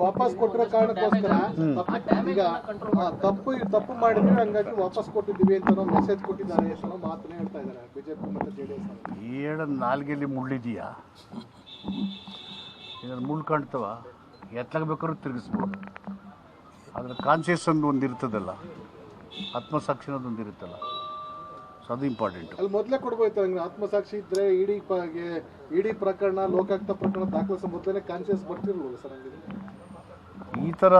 ವಾಪಸ್ ಕೊಟ್ಟಿರೋ ಕಾರಣಕ್ಕೋಸ್ಕರ ಈಗ ತಪ್ಪು ಮಾಡಿದ್ರೆ ಹಂಗಾಗಿ ವಾಪಸ್ ಕೊಟ್ಟಿದ್ದೀವಿ ಅಂತ ಮೆಸೇಜ್ ಕೊಟ್ಟಿದ್ದಾರೆ ಅನ್ನೋ ಮಾತನ್ನ ಹೇಳ್ತಾ ಇದ್ದಾರೆ ಬಿಜೆಪಿ ಮತ್ತು ಜೆಡಿಎಸ್. ಹೇಳ ನಾಲ್ಗೆಲ್ಲಿ ಮುಳ್ಳಿದೆಯಾ? ಇದನ್ನು ಮುಳ್ಳು ಕಾಣ್ತವ, ಎತ್ತಲಾಗ ಬೇಕಾದ್ರೂ ತಿರುಗಿಸ್ಬೋದು. ಅದರ ಕಾನ್ಸಿಯಸ್ ಒಂದು ಇರ್ತದಲ್ಲ, ಆತ್ಮಸಾಕ್ಷಿ ಅನ್ನೋದೊಂದು ಇರುತ್ತಲ್ಲ, ಸೊ ಅದು ಇಂಪಾರ್ಟೆಂಟ್. ಅಲ್ಲಿ ಮೊದಲೇ ಕೊಡ್ಬೋಯ್ತು. ಹಂಗೆ ಆತ್ಮಸಾಕ್ಷಿ ಇದ್ರೆ ಇಡೀ ಪ್ರಕರಣ ಲೋಕಾಯುಕ್ತ ಪ್ರಕರಣ ದಾಖಲಿಸೋ ಮೊದಲೇ ಕಾನ್ಸಿಯಸ್ ಬರ್ತಿರ್ಬೋದು ಸರ್. ಹಂಗಿದ್ರೆ ಈ ಥರ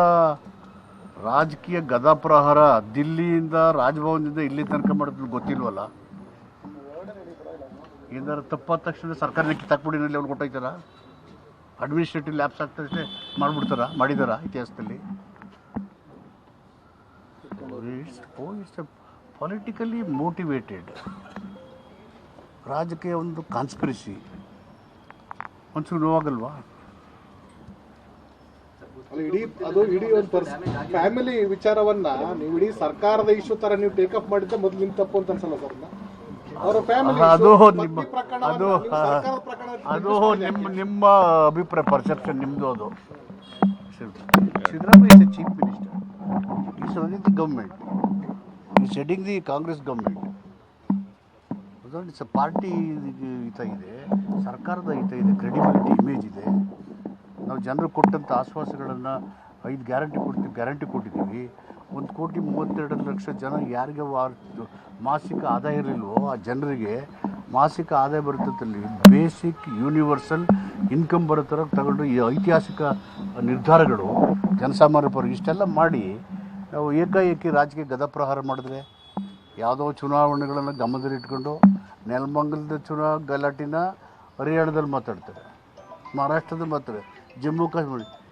ರಾಜಕೀಯ ಗದಾಪ್ರಹಾರ ದಿಲ್ಲಿಯಿಂದ ರಾಜಭವನದಿಂದ ಇಲ್ಲಿ ತನಕ ಮಾಡೋದು ಗೊತ್ತಿಲ್ವಲ್ಲ. ಏನಾದ್ರು ತಪ್ಪಾದ ತಕ್ಷಣ ಸರ್ಕಾರನ ಕಿತ್ತಾಕ್ಬಿಡಿನಲ್ಲಿ ಅವ್ರು ಕೊಟ್ಟೋಯ್ತಾರ, ಅಡ್ಮಿನಿಸ್ಟ್ರೇಟಿವ್ ಲ್ಯಾಬ್ಸ್ ಆಗ್ತಷ್ಟೇ ಮಾಡಿಬಿಡ್ತಾರ, ಮಾಡಿದಾರ ಇತಿಹಾಸದಲ್ಲಿ? ಇಟ್ಸ್ ಪೊಲಿಟಿಕಲಿ ಮೋಟಿವೇಟೆಡ್ ರಾಜಕೀಯ ಒಂದು ಕಾನ್ಸ್ಪಿರಸಿ. ಒಂಚೂರು ನೋವಾಗಲ್ವಾ? ಇಡೀ ಒಂದು ಫ್ಯಾಮಿಲಿ ವಿಚಾರವನ್ನ ನೀವು ಇಡೀ ಸರ್ಕಾರದ ಇಶ್ಯೂ ತರ ನೀವು ಟೇಕಪ್ ಮಾಡಿದ್ರೆ ಮೊದಲು ನಿಮ್ ತಪ್ಪು ಅಂತ ಅನ್ಸಲ್ಲ ಸರ್? ಅದು ನಿಮ್ಮ ಅಭಿಪ್ರಾಯ, ಪರ್ಸೆಪ್ಷನ್ ನಿಮ್ಮದು. ಅದು Siddaramaiah is A chief minister, is running the government, is heading the Congress government. It's A party ಹಿತ ಇದೆ, ಸರ್ಕಾರದ ಹಿತ ಇದೆ, ಕ್ರೆಡಿಬಿಲಿಟಿ, ಇಮೇಜ್ ಇದೆ. ನಾವು ಜನರು ಕೊಟ್ಟಂಥ ಆಶ್ವಾಸಗಳನ್ನು 5 ಗ್ಯಾರಂಟಿ ಕೊಟ್ಟಿದ್ದೀವಿ. 1,32,00,000 ಜನ ಯಾರಿಗೆ ಮಾಸಿಕ ಆದಾಯ ಇರಲಿಲ್ವೋ ಆ ಜನರಿಗೆ ಮಾಸಿಕ ಆದಾಯ ಬರುತ್ತಲ್ಲಿ ಬೇಸಿಕ್ ಯೂನಿವರ್ಸಲ್ ಇನ್ಕಮ್ ಬರೋ ಥರ ತಗೊಂಡು ಈ ಐತಿಹಾಸಿಕ ನಿರ್ಧಾರಗಳು ಜನಸಾಮಾನ್ಯ ಪರ ಇಷ್ಟೆಲ್ಲ ಮಾಡಿ ನಾವು ಏಕಾಏಕಿ ರಾಜಕೀಯ ಗದಾಪ್ರಹಾರ ಮಾಡಿದ್ರೆ ಯಾವುದೋ ಚುನಾವಣೆಗಳನ್ನು ಗಮನದಲ್ಲಿಟ್ಕೊಂಡು ನೆಲಮಂಗಲದ ಗಲಾಟಿನ ಹರಿಯಾಣದಲ್ಲಿ ಮಾತಾಡ್ತಾರೆ, ಮಹಾರಾಷ್ಟ್ರದಲ್ಲಿ ಮಾತಾಡ್ತಾರೆ, ಜಮ್ಮು ಕಾಶ್ಮೀರ